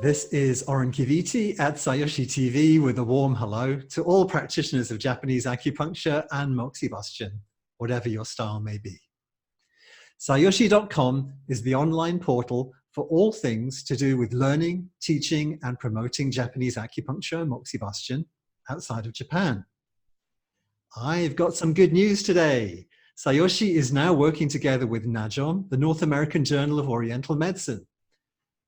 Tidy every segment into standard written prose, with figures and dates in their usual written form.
This is Oran Kivity at Sayyoshi TV with a warm hello to all practitioners of Japanese acupuncture and MOXIBUSTION, whatever your style may be. Sayyoshi.com is the online portal for all things to do with learning, teaching, and promoting Japanese acupuncture and MOXIBUSTION outside of Japan. I've got some good news today. Sayyoshi is now working together with NAJOM, the North American Journal of Oriental Medicine.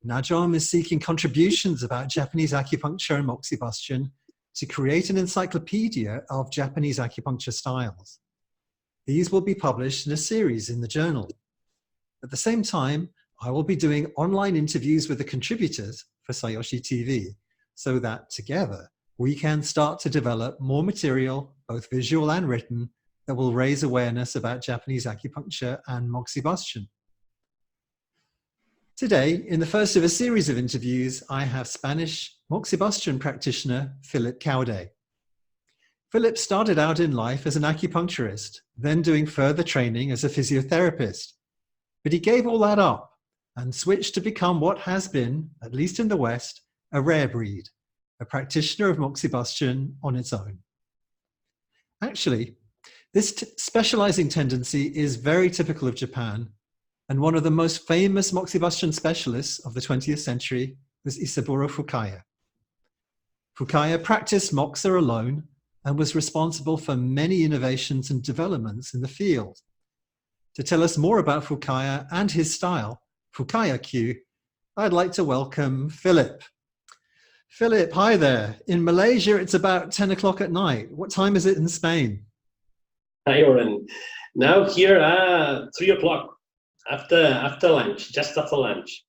NAJOM is seeking contributions about Japanese acupuncture and MOXIBUSTION to create an encyclopedia of Japanese acupuncture styles. These will be published in a series in the journal. At the same time, I will be doing online interviews with the contributors for Sayyoshi TV so that together we can start to develop more material, both visual and written, that will raise awareness about Japanese acupuncture and MOXIBUSTION. Today, in the first of a series of interviews, I have Spanish MOXIBUSTION practitioner Felip Caudet. Felip started out in life as an acupuncturist, then doing further training as a physiotherapist. But he gave all that up and switched to become what has been, at least in the West, a rare breed, a practitioner of MOXIBUSTION on its own. Actually, this specializing tendency is very typical of Japan, and one of the most famous MOXIBUSTION specialists of the 20th century was Isaburo Fukya. Fukaya practiced MOXA alone and was responsible for many innovations and developments in the field. To tell us more about Fukaya and his style, Fukaya Kyu, I'd like to welcome Felip. Felip, hi there. In Malaysia, it's about 10 o'clock at night. What time is it in Spain? Hi, Oran. Now here at 3 o'clock. After lunch, just after lunch.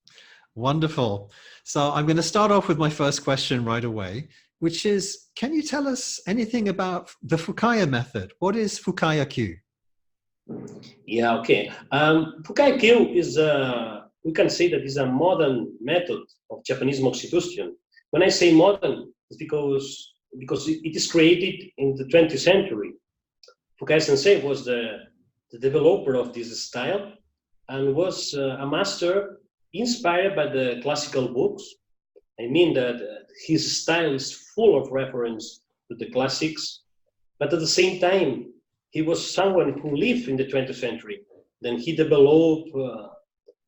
Wonderful. So I'm going to start off with my first question right away, which is, can you tell us anything about the Fukaya method? What is Fukaya Kyu? Yeah, okay. Fukaya Kyu is, we can say that is a modern method of Japanese MOXIBUSTION. When I say modern, it's because it is created in the 20th century. Fukaya sensei was the developer of this style, and was a master inspired by the classical books. I mean that his style is full of reference to the classics, but at the same time, he was someone who lived in the 20th century. Then he developed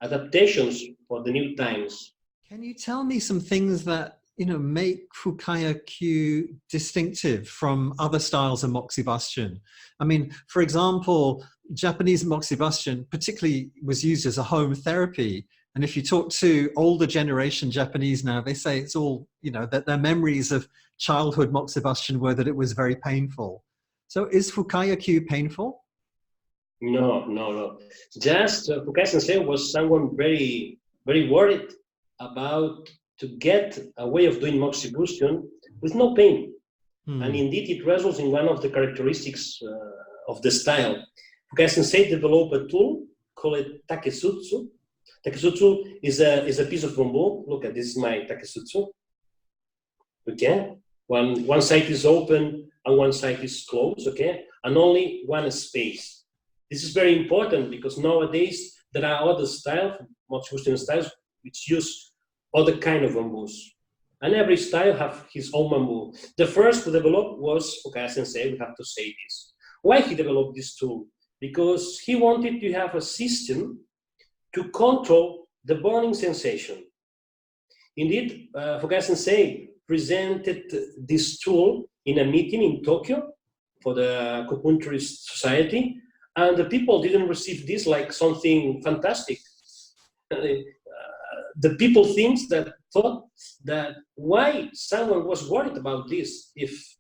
adaptations for the new times. Can you tell me some things that make Fukaya Kyu distinctive from other styles of MOXIBUSTION? I mean, for example, Japanese MOXIBUSTION particularly was used as a home therapy. And if you talk to older generation Japanese now, they say it's all, that their memories of childhood MOXIBUSTION were that it was very painful. So is Fukaya Kyu painful? No. Just Fukaya sensei was someone very, very worried about to get a way of doing MOXIBUSTION with no pain. And indeed, it results in one of the characteristics of the style. Fukaya sensei developed a tool called takesutsu. Takesutsu is a piece of bamboo. Look at this is my takesutsu. Okay, one side is open and one side is closed. Okay, and only one space. This is very important because nowadays there are other styles, MOXIBUSTION styles, which use other kind of bamboos. And every style have his own bamboo. The first to develop was Fukaya sensei. We have to say this. Why he developed this tool? Because he wanted to have a system to control the burning sensation. Indeed, Fukaya sensei presented this tool in a meeting in Tokyo for the Acupuncturist Society, and the people didn't receive this like something fantastic. The people thought that why someone was worried about this if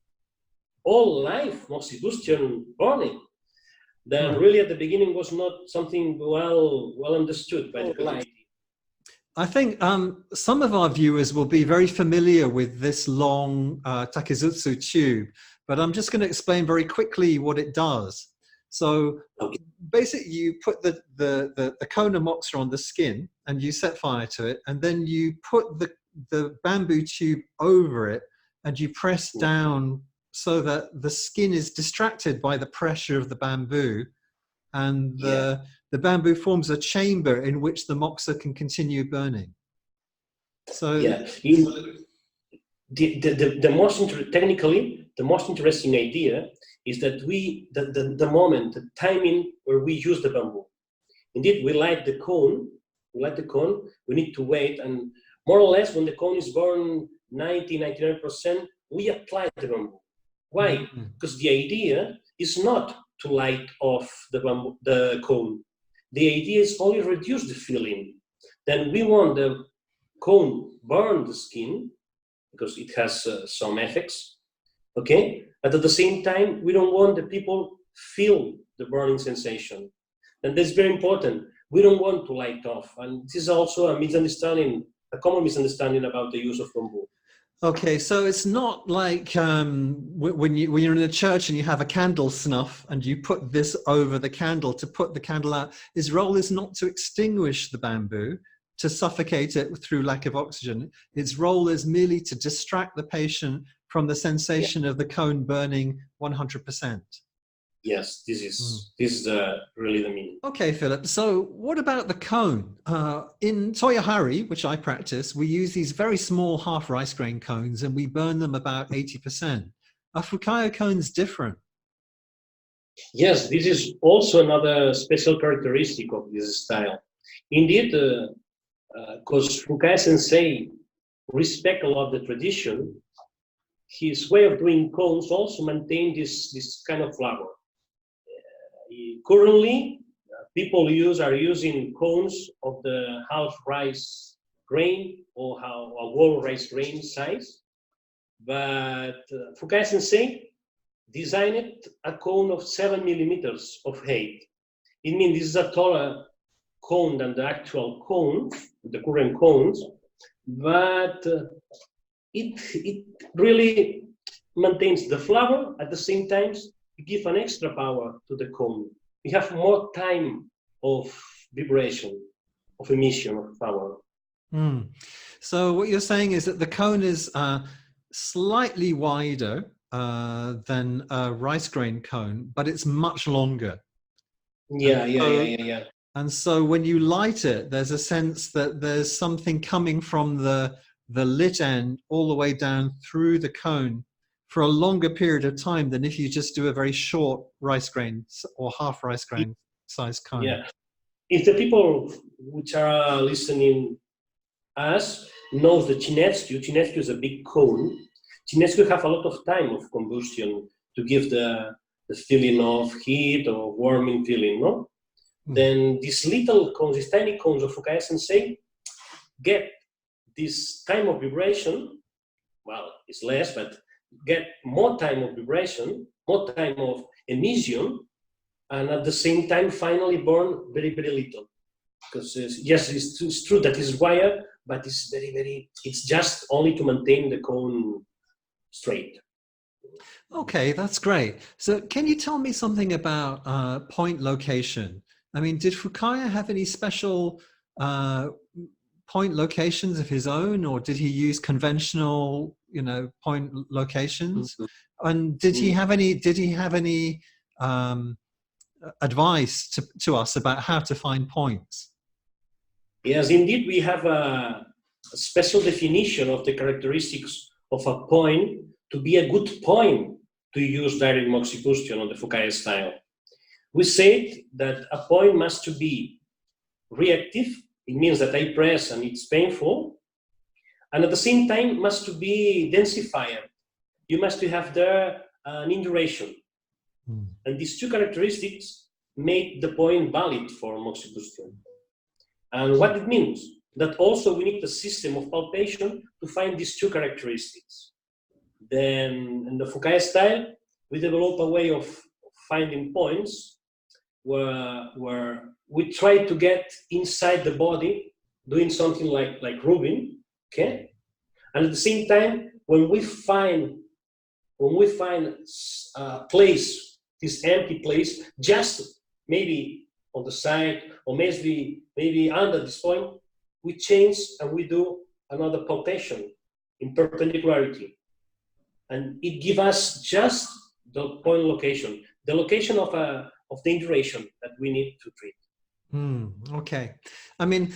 all life MOXIBUSTION burning. Then really at the beginning was not something well understood by the community. I think some of our viewers will be very familiar with this long takesutsu tube, but I'm just going to explain very quickly what it does. So basically you put the cone of MOXA on the skin and you set fire to it, and then you put the bamboo tube over it and you press down so that the skin is distracted by the pressure of the bamboo, and the bamboo forms a chamber in which the MOXA can continue burning. So Yeah. Technically, the most interesting idea is that the moment, the timing where we use the bamboo. Indeed, we light the cone, we need to wait, and more or less when the cone is burned 99%, we apply the bamboo. Why? Because the idea is not to light off the cone. The idea is only reduce the feeling. Then we want the cone burn the skin, because it has some effects, okay? But at the same time, we don't want the people feel the burning sensation. And that's very important. We don't want to light off. And this is also a misunderstanding, a common misunderstanding about the use of bamboo. okay, so it's not like when you're in a church and you have a candle snuff and you put this over the candle to put the candle out. His role is not to extinguish the bamboo, to suffocate it through lack of oxygen. Its role is merely to distract the patient from the sensation of the cone burning 100%. Yes, this is really the meaning. Okay, Philip. So what about the cone? In Toyohari, which I practice, we use these very small half rice grain cones and we burn them about 80%. Are Fukaya cones different? Yes, this is also another special characteristic of this style. Indeed, because Fukaya Sensei respect a lot the tradition, his way of doing cones also maintain this kind of flavor. Currently, people are using cones of the half rice grain or a whole rice grain size, but Fukaya Sensei designed a cone of 7 millimeters of height. It means this is a taller cone than the actual cone, the current cones, but it really maintains the flavor. At the same time, it gives an extra power to the cone. We have more time of vibration, of emission of power. So what you're saying is that the cone is slightly wider than a rice grain cone, but it's much longer. Yeah. And so when you light it, there's a sense that there's something coming from the lit end all the way down through the cone for a longer period of time than if you just do a very short rice grain or half rice grain size cone. Yeah. If the people which are listening us knows the Chinetsu is a big cone. Chinetsu have a lot of time of combustion to give the feeling of heat or warming feeling, no? Then these little cones, these tiny cones of Fukaya Sensei get this time of vibration. Well, it's less, but get more time of vibration, more time of emission, and at the same time finally burn very, very little. Because yes, it's true that it's wired, but it's it's just only to maintain the cone straight. Okay, that's great. So can you tell me something about point location? I mean, did Fukaya have any special point locations of his own, or did he use conventional, point locations? And did he have any advice to us about how to find points? Yes, indeed, we have a special definition of the characteristics of a point to be a good point to use direct MOXIBUSTION on the Fukaya style. We said that a point must be reactive. It means that I press and it's painful. And at the same time, must be densified. You must have there an induration. And these two characteristics make the point valid for MOXIBUSTION. And what it means, that also we need a system of palpation to find these two characteristics. Then in the Fukaya style, we develop a way of finding points where we try to get inside the body, doing something like rubbing, okay? And at the same time, when we find a place, this empty place, just maybe on the side or maybe under this point, we change and we do another palpation in perpendicularity. And it gives us just the point location, the location of the induration that we need to treat. Okay. I mean,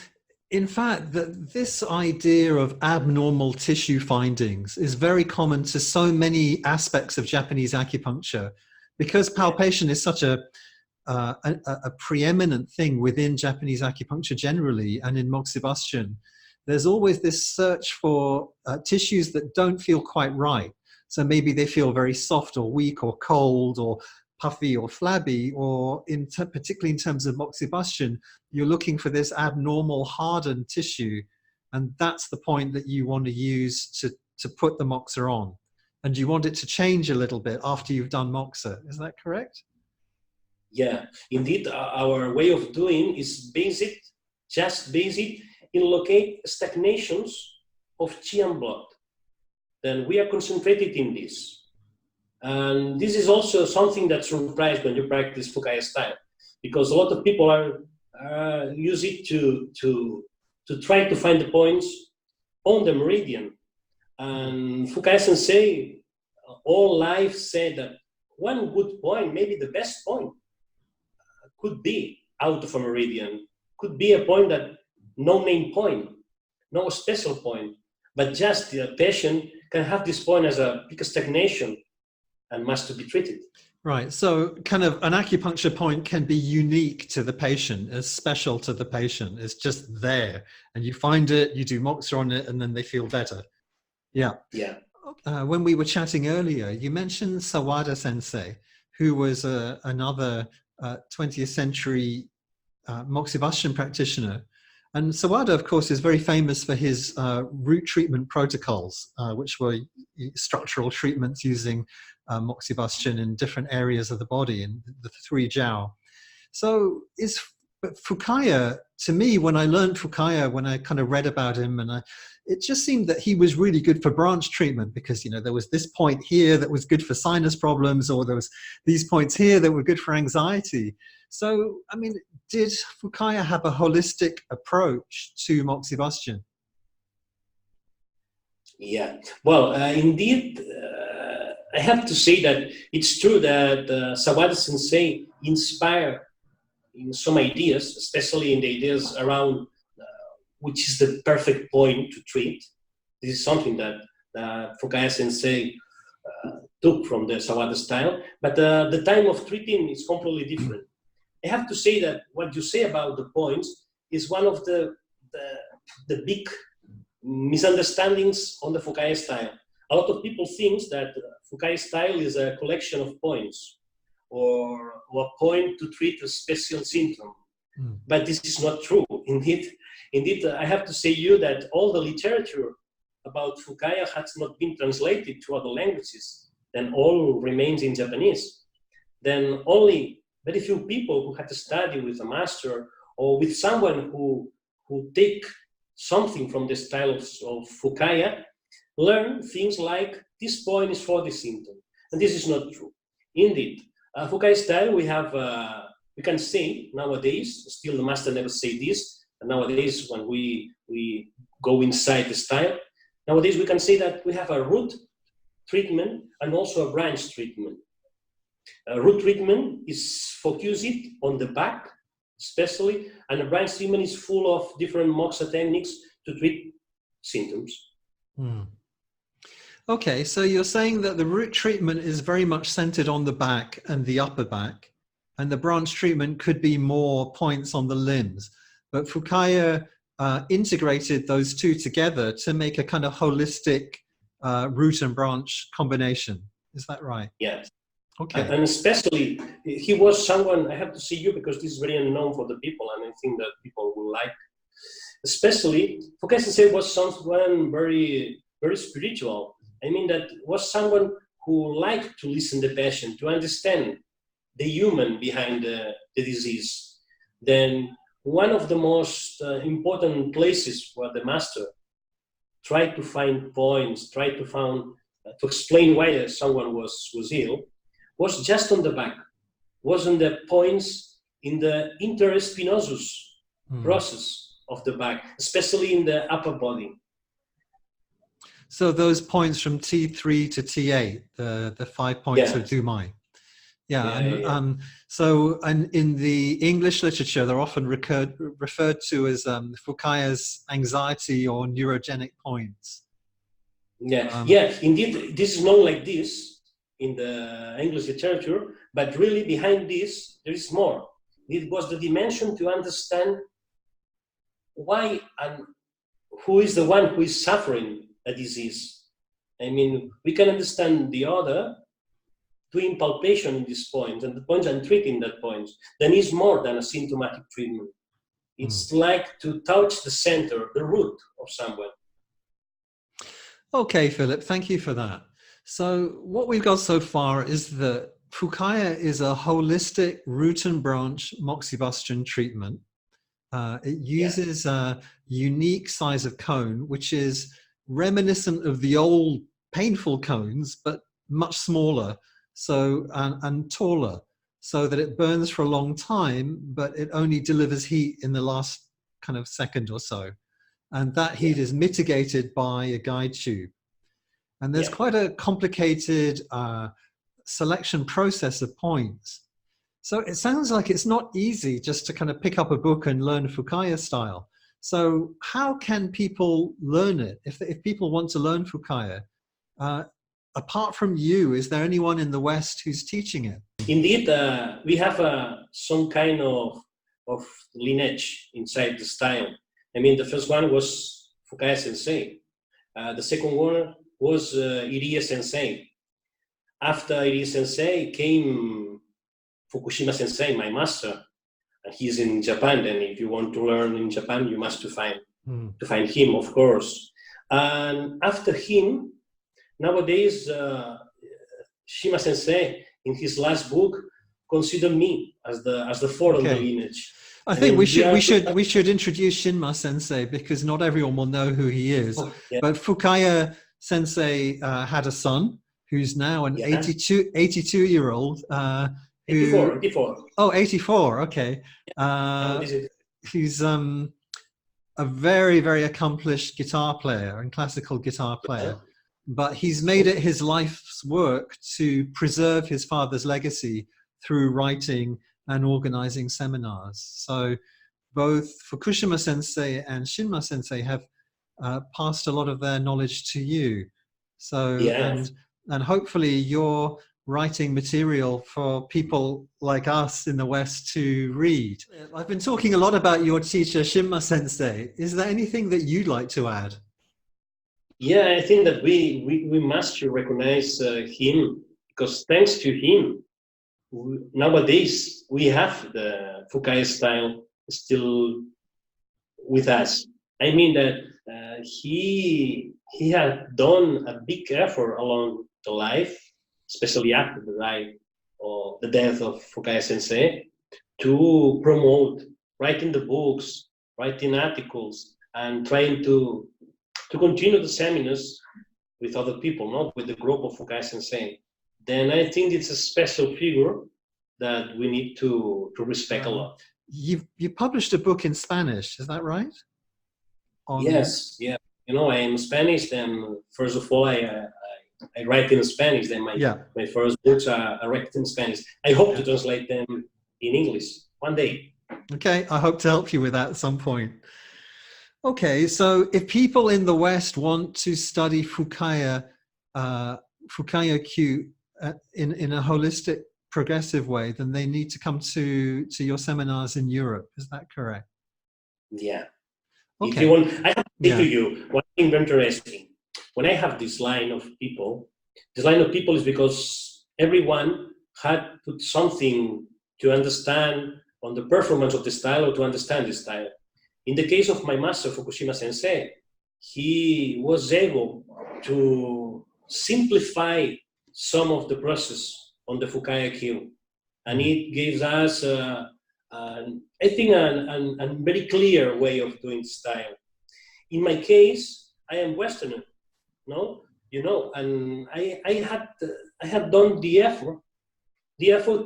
in fact, that this idea of abnormal tissue findings is very common to so many aspects of Japanese acupuncture, because palpation is such a preeminent thing within Japanese acupuncture generally, and in MOXIBUSTION. There's always this search for tissues that don't feel quite right. So maybe they feel very soft or weak or cold or puffy or flabby, or particularly in terms of MOXIBUSTION, you're looking for this abnormal hardened tissue, and that's the point that you want to use to put the MOXA on. And you want it to change a little bit after you've done MOXA. Is that correct? Yeah, indeed, our way of doing is basic, just basic, in locate stagnations of chi and blood. Then we are concentrated in this. And this is also something that surprised when you practice Fukaya style, because a lot of people use it to try to find the points on the meridian. And Fukaya sensei all life said that one good point, maybe the best point, could be out of a meridian, could be a point that no main point, no special point, but just the patient can have this point as a big stagnation and must be treated. Right, so kind of an acupuncture point can be unique to the patient, as special to the patient. It's just there, and you find it, you do MOXA on it, and then they feel better. Yeah. Yeah. When we were chatting earlier, you mentioned Sawada sensei, who was another 20th century MOXIBUSTION practitioner. And Sawada, of course, is very famous for his root treatment protocols, which were structural treatments using MOXIBUSTION in different areas of the body, in the 3 jiao. So is Fukaya, to me, when I learned Fukaya, when I kind of read about him, and it just seemed that he was really good for branch treatment, because, you know, there was this point here that was good for sinus problems, or there was these points here that were good for anxiety. So, I mean, did Fukaya have a holistic approach to MOXIBUSTION? Yeah, well, indeed, I have to say that it's true that Sawada sensei inspired in some ideas, especially in the ideas around which is the perfect point to treat. This is something that Fukaya sensei took from the Sawada style, but the time of treating is completely different. I have to say that what you say about the points is one of the big misunderstandings on the Fukaya style. A lot of people think that Fukaya style is a collection of points, or a point to treat a special symptom. But this is not true. Indeed, I have to say you that all the literature about Fukaya has not been translated to other languages, then all remains in Japanese. Then only very few people who had to study with a master or with someone who take something from the style of Fukaya learn things like this point is for this symptom. And this is not true. Indeed, Fukaya style, we have, we can say nowadays, still the master never say this, and nowadays when we go inside the style, nowadays we can say that we have a root treatment and also a branch treatment. Root treatment is focused on the back, especially, and a branch treatment is full of different MOXA techniques to treat symptoms. Okay, so you're saying that the root treatment is very much centered on the back and the upper back, and the branch treatment could be more points on the limbs. But Fukaya integrated those two together to make a kind of holistic root and branch combination. Is that right? Yes. Okay. And especially, he was someone, I have to see you because this is very unknown for the people, and I think that people will like. Especially, Fukaya sensei was someone very, very spiritual. I mean, that was someone who liked to listen to the patient, to understand the human behind the disease. Then one of the most important places where the master tried to find points, tried to find, to explain why someone was ill, was just on the back, was on the points in the interspinosus process of the back, especially in the upper body. So those points from T3 to T8, the 5 points of Dumai. Yeah, Yeah, yeah. and in the English literature, they're often referred to as Fukaya's anxiety or neurogenic points. Yeah, yeah, indeed, this is known like this in the English literature, but really behind this, there is more. It was the dimension to understand why and who is the one who is suffering a disease. I mean, we can understand the other doing palpation in this point, and the points and treating that point. Then is more than a symptomatic treatment. It's like to touch the center, the root of someone. Okay, Philip, thank you for that. So what we've got so far is that Fukaya is a holistic root and branch MOXIBUSTION treatment. It uses a unique size of cone, which is reminiscent of the old painful cones, but much smaller and taller, so that it burns for a long time, but it only delivers heat in the last kind of second or so. And that heat is mitigated by a guide tube. And there's quite a complicated selection process of points. So it sounds like it's not easy just to kind of pick up a book and learn Fukaya style. So how can people learn it? If people want to learn Fukaya, apart from you, is there anyone in the West who's teaching it? Indeed, we have some kind of lineage inside the style. I mean, the first one was Fukaya sensei. The second one was Irie sensei. After Irie sensei came Fukushima sensei, my master. And he's in Japan, and if you want to learn in Japan, you must to find him, of course. And after him, nowadays, Shima sensei, in his last book, considered me as the fourth of the lineage. I think we should introduce Shinma sensei, because not everyone will know who he is. But Fukaya sensei had a son who's now an 82-year-old. 84. Oh, 84. Okay. He's a very, very accomplished guitar player and classical guitar player. But he's made it his life's work to preserve his father's legacy through writing and organizing seminars. So both Fukushima sensei and Shinma sensei have passed a lot of their knowledge to you. So and hopefully you're writing material for people like us in the West to read. I've been talking a lot about your teacher Shinma sensei. Is there anything that you'd like to add? Yeah, I think that we must recognize him, because thanks to him, nowadays we have the Fukaya style still with us. I mean that he had done a big effort along the life, especially after the life or the death of Fukaya sensei, to promote writing the books, writing articles, and trying to continue the seminars with other people, not with the group of Fukaya sensei. Then I think it's a special figure that we need to respect a lot. You published a book in Spanish, is that right? Yes, yeah. You know, I am Spanish, and first of all, I write in Spanish. Then my first books are written in Spanish. I hope to translate them in English one day. Okay, I hope to help you with that at some point. Okay, so if people in the West want to study Fukaya Kyu in a holistic, progressive way, then they need to come to your seminars in Europe. Is that correct? Yeah. Okay. If you want, I have to say to you one thing very interesting. When I have this line of people is because everyone had put something to understand on the performance of the style or to understand the style. In the case of my master, Fukushima sensei, he was able to simplify some of the process on the Fukaya Kyu. And it gives us, I think, a very clear way of doing style. In my case, I am Westerner, no? You know, and I had done the effort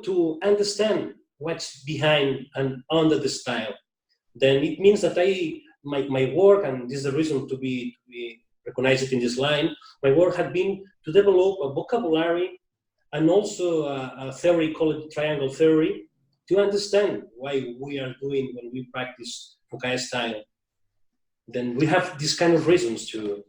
to understand what's behind and under the style. Then it means that my work, and this is the reason to be recognized in this line, my work had been to develop a vocabulary and also a theory called triangle theory to understand why we are doing when we practice Fukaya style. Then we have these kind of reasons to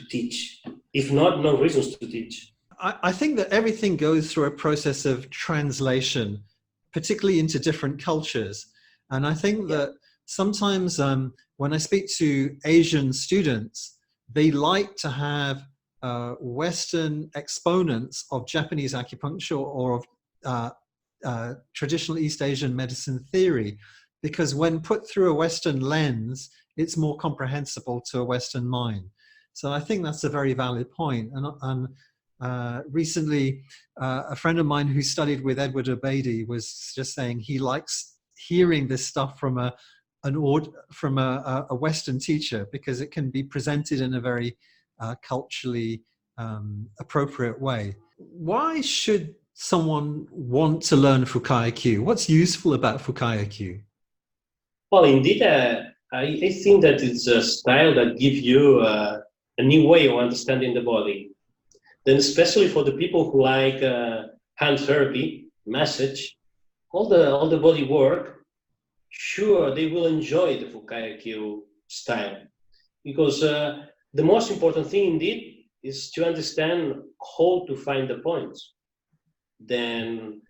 teach. If not, no reasons to teach. I think that everything goes through a process of translation, particularly into different cultures. And I think that sometimes when I speak to Asian students, they like to have Western exponents of Japanese acupuncture or of traditional East Asian medicine theory, because when put through a Western lens, it's more comprehensible to a Western mind. So I think that's a very valid point. And recently, a friend of mine who studied with Edward Obeidi was just saying he likes hearing this stuff from a Western teacher, because it can be presented in a very culturally appropriate way. Why should someone want to learn Fukaya Kyu? What's useful about Fukaya Kyu? Well, indeed, I think that it's a style that gives you a new way of understanding the body. Then especially for the people who like hand therapy, massage, all the body work, sure, they will enjoy the Fukaya Kyu style. Because the most important thing indeed is to understand how to find the points. Then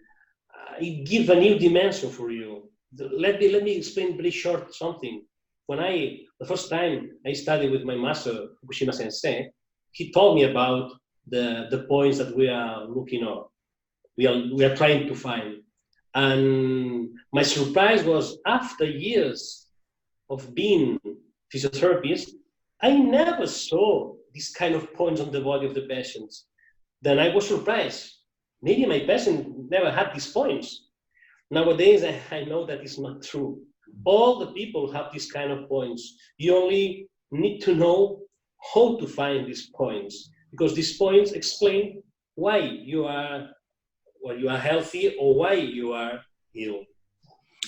it gives a new dimension for you. Let me explain very short something. When the first time I studied with my master, Fukushima sensei, he told me about the points that we are looking at, we are trying to find. And my surprise was, after years of being physiotherapist, I never saw this kind of points on the body of the patients. Then I was surprised. Maybe my patient never had these points. Nowadays, I know that it's not true. All the people have these kind of points. You only need to know how to find these points, because these points explain why you are healthy or why you are ill.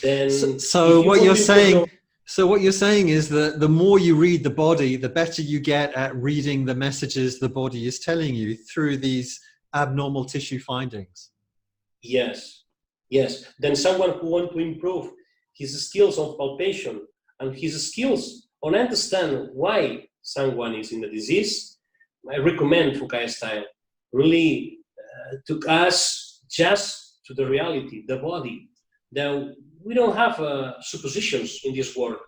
Then, so what you're saying is that the more you read the body, the better you get at reading the messages the body is telling you through these abnormal tissue findings. Yes. Then someone who wants to improve his skills on palpation and his skills on understand why someone is in the disease, I recommend Fukaya style. Really took us just to the reality, the body. Now, we don't have suppositions in this work.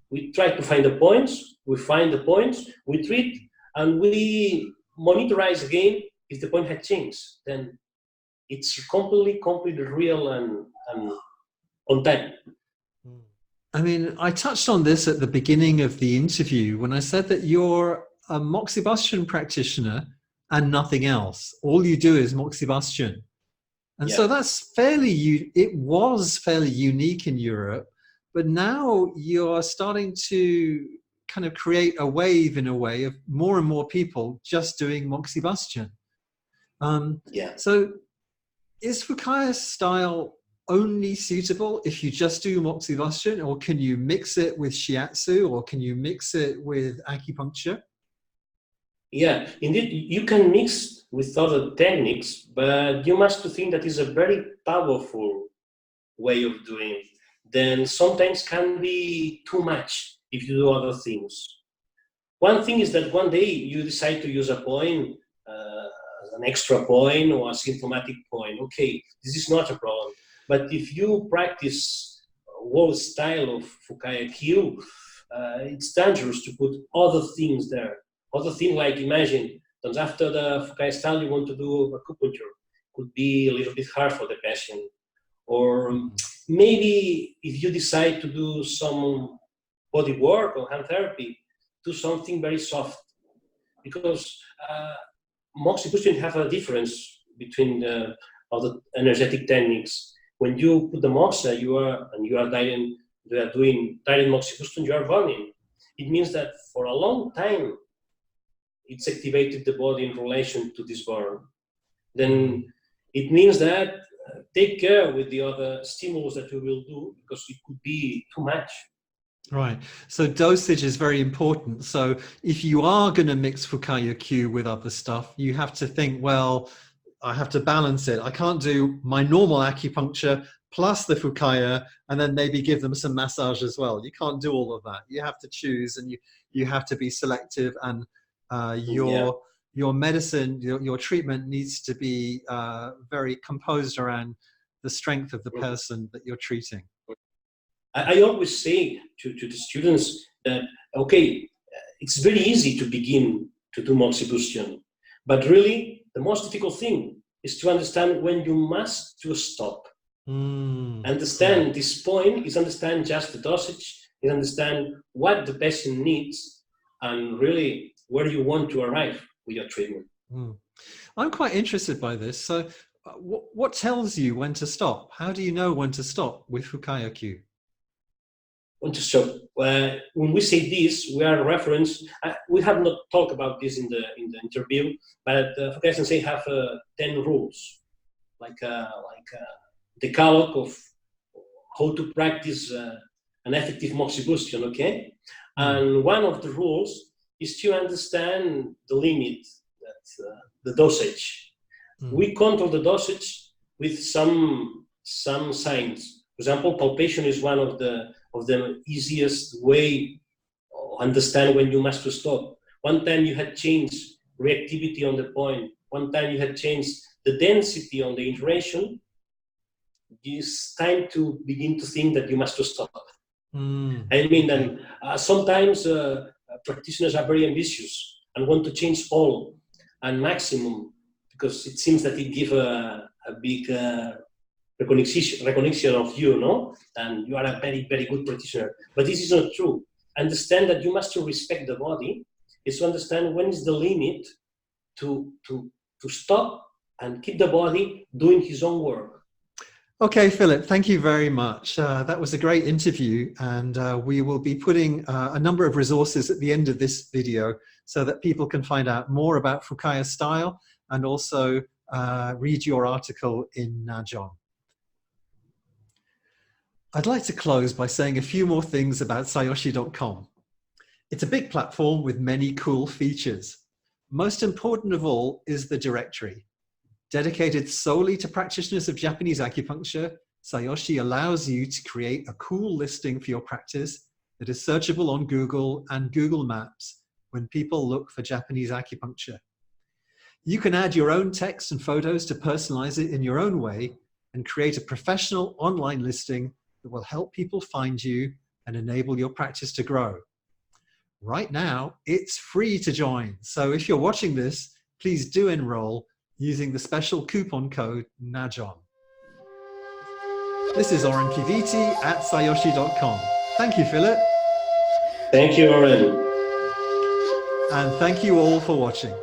We try to find the points, we find the points, we treat, and we monitorize again if the point had changed. Then it's completely real and on time. I mean, I touched on this at the beginning of the interview when I said that you're a MOXIBUSTION practitioner and nothing else. All you do is MOXIBUSTION. And so that's it was fairly unique in Europe, but now you're starting to kind of create a wave, in a way, of more and more people just doing MOXIBUSTION. So is Fukaya style only suitable if you just do MOXIBUSTION, or can you mix it with shiatsu, or can you mix it with acupuncture? Yeah, indeed, you can mix with other techniques, but you must think that is a very powerful way of doing it. Then sometimes can be too much if you do other things. One thing is that one day you decide to use a point, an extra point or a symptomatic point. Okay, this is not a problem. But if you practice whole style of Fukaya Kyu, it's dangerous to put other things there. Other things, like, imagine that after the Fukaya style you want to do acupuncture. Could be a little bit hard for the patient. Or maybe if you decide to do some body work or hand therapy, do something very soft. Because MOXIBUSTION have a difference between the other energetic techniques. When you put the MOXA, you are doing direct MOXIBUSTION, you are burning. It means that for a long time, it's activated the body in relation to this burn. Then it means that take care with the other stimulus that you will do, because it could be too much. Right. So dosage is very important. So if you are going to mix Fukaya Kyu with other stuff, you have to think, well, I have to balance it. I can't do my normal acupuncture plus the Fukaya and then maybe give them some massage as well. You can't do all of that. You have to choose, and you have to be selective, and your medicine, your treatment needs to be very composed around the strength of the person that you're treating. I always say to the students that, okay, it's very easy to begin to do MOXIBUSTION, but really the most difficult thing is to understand when you must to stop. Understand this point is understand just the dosage, is understand what the patient needs, and really where you want to arrive with your treatment. I'm quite interested by this. So what tells you when to stop? How do you know when to stop with Fukaya Kyu? When to stop? When we say this, we are reference. We have not talked about this in the interview, but Fukaya Sensei have 10 rules, like decalogue of how to practice an effective MOXIBUSTION. Okay, and one of the rules is to understand the limit, that the dosage. We control the dosage with some signs. For example, palpation is one of the easiest way to understand when you must stop. One time you had changed reactivity on the point. One time you had changed the density on the iteration. It's time to begin to think that you must stop. I mean, and sometimes practitioners are very ambitious and want to change all and maximum, because it seems that it gives a big recognition of you, no? And you are a very, very good practitioner. But this is not true. Understand that you must respect the body, is to understand when is the limit to stop and keep the body doing his own work. Okay, Philip, thank you very much. That was a great interview, and we will be putting a number of resources at the end of this video so that people can find out more about Fukaya-STYLE and also read your article in Najon. I'd like to close by saying a few more things about Sayyoshi.com. It's a big platform with many cool features. Most important of all is the directory. Dedicated solely to practitioners of Japanese acupuncture, Sayyoshi allows you to create a cool listing for your practice that is searchable on Google and Google Maps when people look for Japanese acupuncture. You can add your own text and photos to personalize it in your own way and create a professional online listing that will help people find you and enable your practice to grow. Right now, it's free to join. So if you're watching this, please do enroll using the special coupon code NAJON. This is Oran Kivity at Sayyoshi.com. Thank you, Philip. Thank you, Oran. And thank you all for watching.